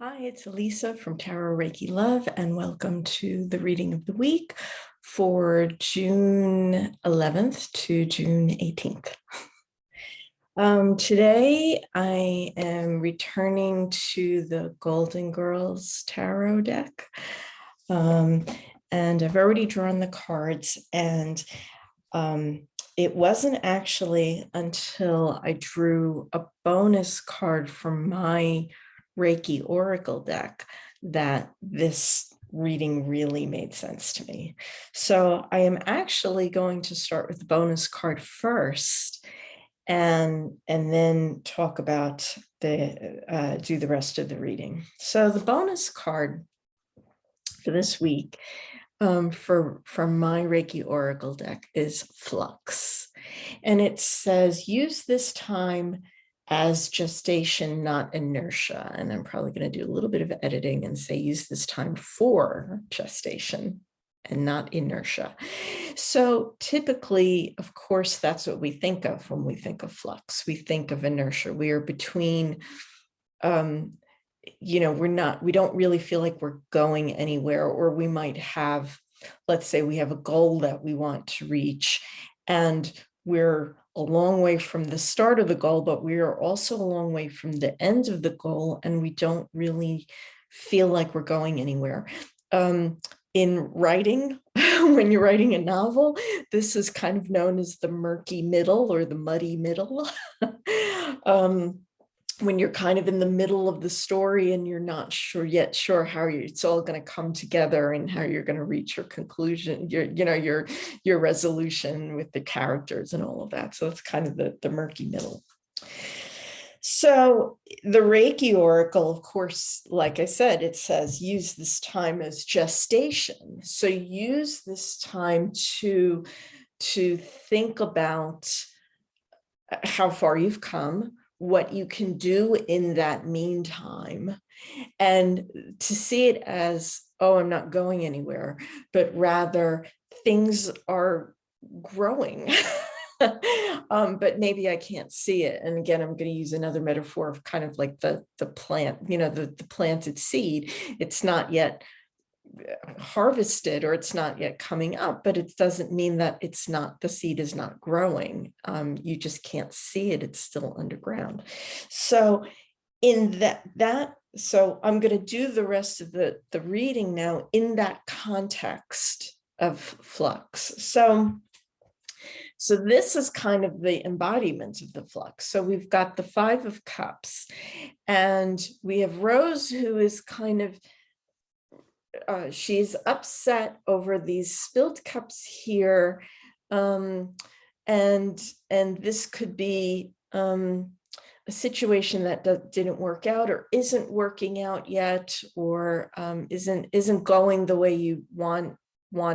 Hi, it's Elisa from Tarot Reiki Love, and welcome to the reading of the week for June 11th to June 18th. Today, I am returning to the Golden Girls Tarot deck, and I've already drawn the cards, and it wasn't actually until I drew a bonus card from my Reiki Oracle deck that this reading really made sense to me. So I am actually going to start with the bonus card first and then talk about do the rest of the reading. So the bonus card for this week from my Reiki Oracle deck is Flux. And it says, use this time as gestation, not inertia. And I'm probably going to do a little bit of editing and say, use this time for gestation and not inertia. So typically, of course, that's what we think of when we think of flux. We think of inertia. We are between, we don't really feel like we're going anywhere, or we might have, let's say we have a goal that we want to reach, and we're a long way from the start of the goal, but we are also a long way from the end of the goal, and we don't really feel like we're going anywhere. In writing, when you're writing a novel, this is kind of known as the murky middle or the muddy middle. When you're kind of in the middle of the story and you're not sure how it's all going to come together and how you're going to reach your conclusion, your resolution with the characters and all of that. So it's kind of the murky middle. So the Reiki Oracle, of course, like I said, it says use this time as gestation. So use this time to think about how far you've come, what you can do in that meantime, and to see it as, oh, I'm not going anywhere, but rather things are growing. But maybe I can't see it. And again, I'm going to use another metaphor of kind of like the plant, the planted seed. It's not yet harvested, or it's not yet coming up, but it doesn't mean that the seed is not growing. You just can't see it. It's still underground. So in so I'm going to do the rest of the reading now in that context of flux. So this is kind of the embodiment of the flux. So we've got the Five of Cups, and we have Rose, who is kind of she's upset over these spilled cups here, and this could be a situation that didn't work out, or isn't working out yet, or isn't going the way you want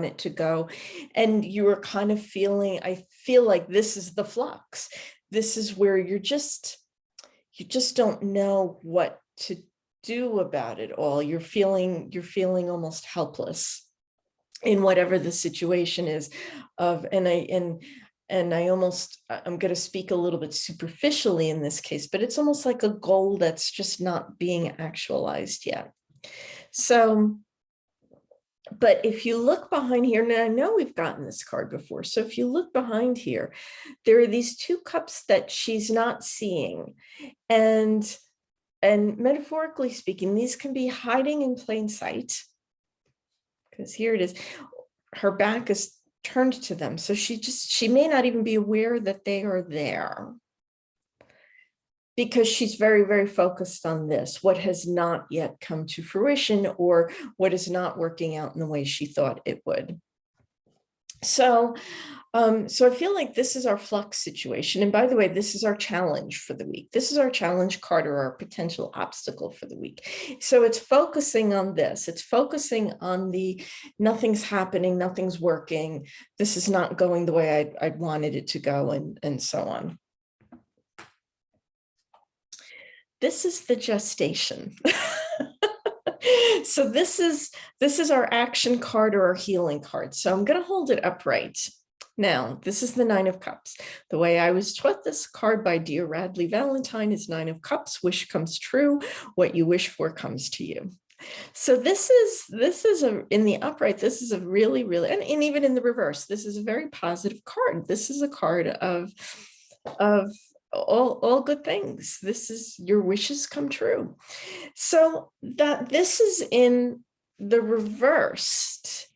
it to go, and you are kind of feeling, I feel like this is the flux. This is where you just don't know what to do about it all. You're feeling almost helpless in whatever the situation is of, I'm going to speak a little bit superficially in this case, but it's almost like a goal that's just not being actualized yet. So, but if you look behind here, and I know we've gotten this card before, so if you look behind here, there are these two cups that she's not seeing. And metaphorically speaking, these can be hiding in plain sight, because here it is. Her back is turned to them. So she may not even be aware that they are there, because she's very, very focused on this, what has not yet come to fruition, or what is not working out in the way she thought it would. So I feel like this is our flux situation. And by the way, this is our challenge for the week. This is our challenge card, or our potential obstacle for the week. So it's focusing on this. It's focusing on the nothing's happening, nothing's working. This is not going the way I wanted it to go, and so on. This is the gestation. So this is our action card, or our healing card. So I'm going to hold it upright. Now, this is the Nine of Cups. The way I was taught this card by dear Radley Valentine is Nine of Cups, wish comes true, what you wish for comes to you. So this is in the upright, this is a really, and even in the reverse, this is a very positive card. This is a card of all good things. This is your wishes come true. So that this is in the reversed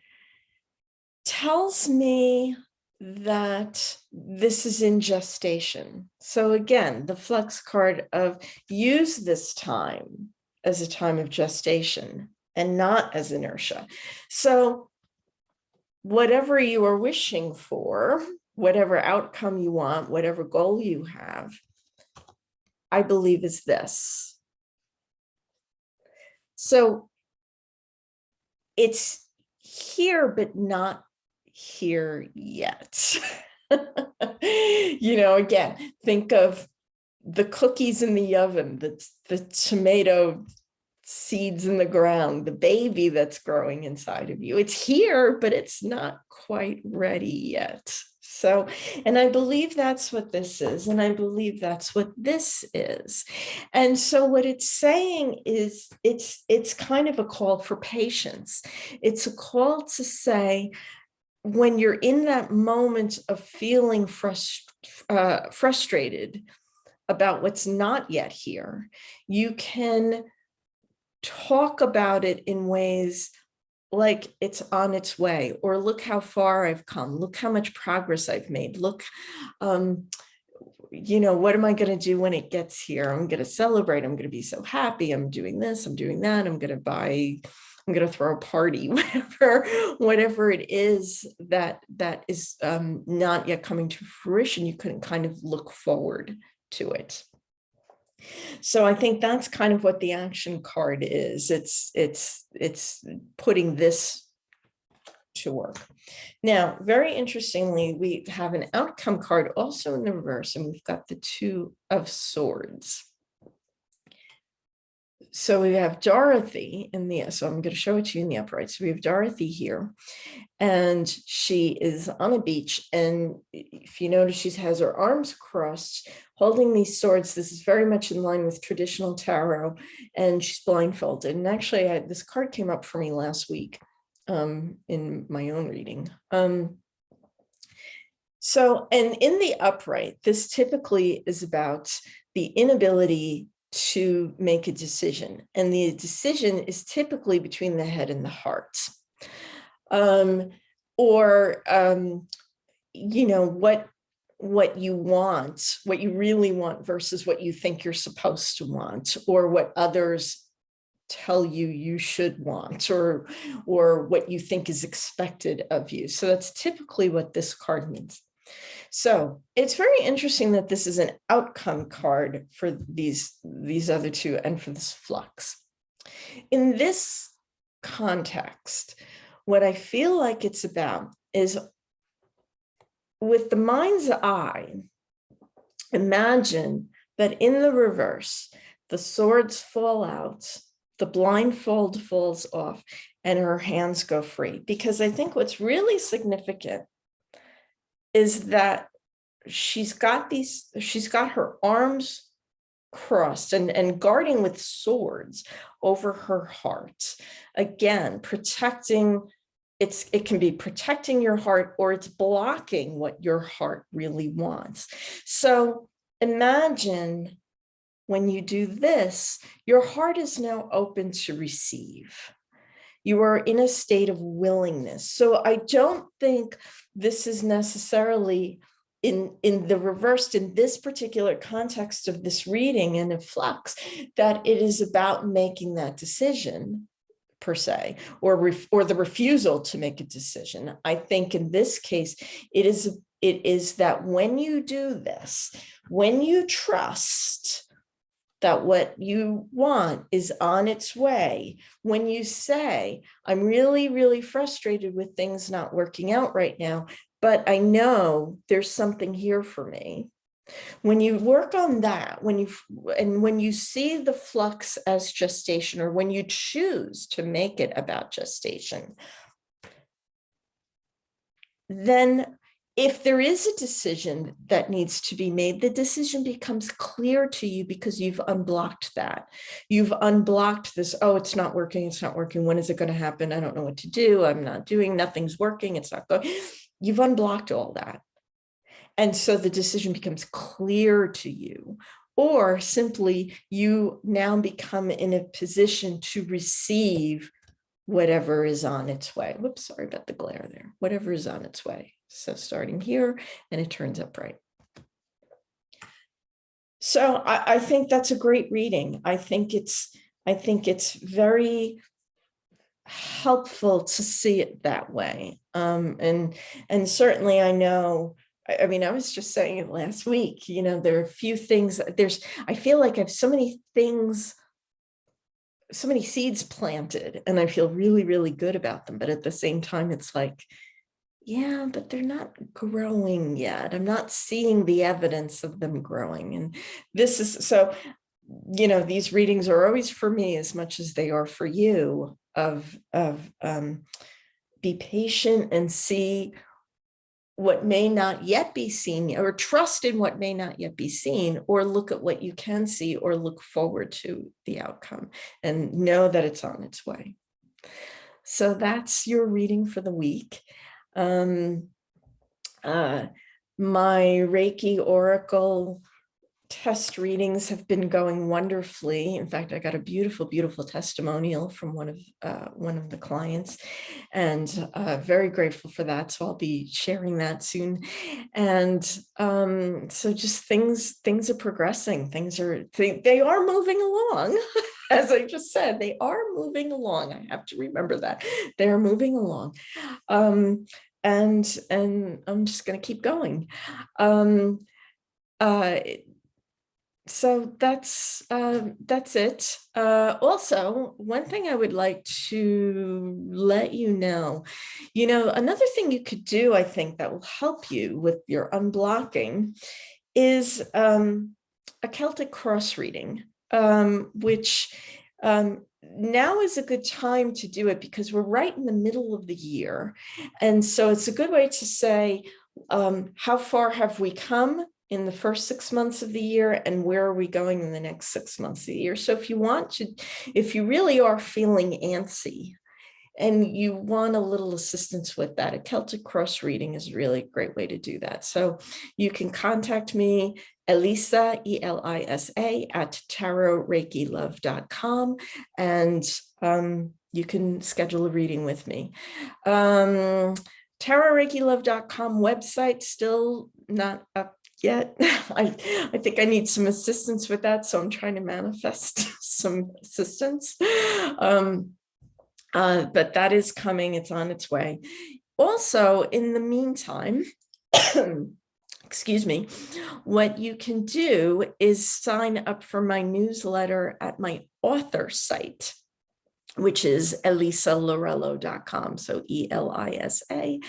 tells me that this is in gestation. So again, the Flux card of use this time as a time of gestation and not as inertia. So whatever you are wishing for, whatever outcome you want, whatever goal you have, I believe is this. So it's here, but not here yet. Again, think of the cookies in the oven, the tomato seeds in the ground, the baby that's growing inside of you. It's here, but it's not quite ready yet. So, and I believe that's what this is. And I believe that's what this is. And so what it's saying is it's kind of a call for patience. It's a call to say, when you're in that moment of feeling frustrated about what's not yet here, you can talk about it in ways like it's on its way, or look how far I've come, look how much progress I've made, look, what am I going to do when it gets here? I'm going to celebrate. I'm going to be so happy. I'm doing this, I'm doing that. I'm going to throw a party, whatever it is that is not yet coming to fruition. You can kind of look forward to it. So I think that's kind of what the action card is. It's putting this to work. Now, very interestingly, we have an outcome card also in the reverse, and we've got the Two of Swords. So we have Dorothy so I'm going to show it to you in the upright. So we have Dorothy here, and she is on a beach. And if you notice, she has her arms crossed, holding these swords. This is very much in line with traditional tarot, and she's blindfolded. And actually, this card came up for me last week in my own reading. So, and in the upright, this typically is about the inability to make a decision. And the decision is typically between the head and the heart. What you want, what you really want versus what you think you're supposed to want, or what others tell you you should want, or what you think is expected of you. So that's typically what this card means. So it's very interesting that this is an outcome card for these other two and for this flux. In this context, what I feel like it's about is, with the mind's eye, imagine that in the reverse, the swords fall out, the blindfold falls off, and her hands go free. Because I think what's really significant is that she's got her arms crossed and guarding with swords over her heart. Again, protecting, it can be protecting your heart, or it's blocking what your heart really wants. So imagine when you do this, your heart is now open to receive. You are in a state of willingness. So I don't think this is necessarily in the reversed, in this particular context of this reading and of flux, that it is about making that decision per se, or the refusal to make a decision. I think in this case, it is that when you do this, when you trust that what you want is on its way, when you say, I'm really, really frustrated with things not working out right now, but I know there's something here for me. When you work on that, when you see the flux as gestation, or when you choose to make it about gestation, then If there is a decision that needs to be made, the decision becomes clear to you because you've unblocked that. You've unblocked this, oh, it's not working, it's not working. When is it going to happen? I don't know what to do. I'm not doing, nothing's working, it's not going. You've unblocked all that. And so the decision becomes clear to you. Or simply you now become in a position to receive whatever is on its way. Whoops, sorry about the glare there. Whatever is on its way. So starting here, and it turns up right. So I think that's a great reading. I think it's very helpful to see it that way. And certainly I know, I mean, I was just saying it last week, you know, there are a few things, I feel like I have so many things, so many seeds planted, and I feel really, really good about them. But at the same time, it's like, yeah, but they're not growing yet. I'm not seeing the evidence of them growing. And this is, so, you know, these readings are always for me as much as they are for you, of be patient and see what may not yet be seen, or trust in what may not yet be seen, or look at what you can see, or look forward to the outcome and know that it's on its way. So that's your reading for the week. My Reiki Oracle test readings have been going wonderfully. In fact, I got a beautiful, beautiful testimonial from one of the clients, and very grateful for that. So I'll be sharing that soon. And so just things are progressing. They are moving along. As I just said, they are moving along. I have to remember that they are moving along. And I'm just going to keep going. So that's it. Also, one thing I would like to let you know, another thing you could do, I think, that will help you with your unblocking is a Celtic cross reading, which now is a good time to do it because we're right in the middle of the year. And so it's a good way to say, how far have we come in the first 6 months of the year, and where are we going in the next 6 months of the year? So if you really are feeling antsy and you want a little assistance with that, a Celtic cross reading is really a great way to do that. So you can contact me, Elisa, ELISA, at tarotreikilove.com, and you can schedule a reading with me. tarotreikilove.com website still not up yet. I think I need some assistance with that, so I'm trying to manifest some assistance. But that is coming, it's on its way. Also, in the meantime, excuse me, what you can do is sign up for my newsletter at my author site, which is elisalorello.com. So ELISALORELLO,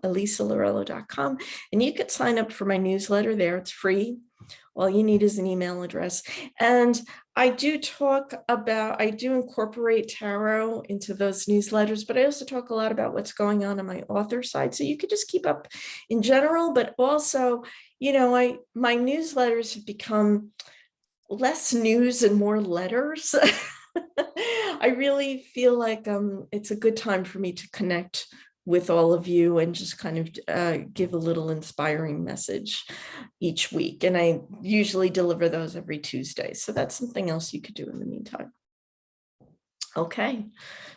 elisalorello.com. And you could sign up for my newsletter there. It's free. All you need is an email address. And I do incorporate tarot into those newsletters, but I also talk a lot about what's going on my author side. So you could just keep up in general, but also, my newsletters have become less news and more letters. I really feel like it's a good time for me to connect with all of you and just kind of give a little inspiring message each week. And I usually deliver those every Tuesday. So that's something else you could do in the meantime. Okay,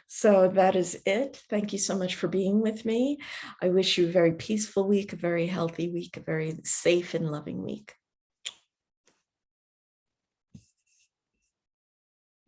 so that is it. Thank you so much for being with me. I wish you a very peaceful week, a very healthy week, a very safe and loving week.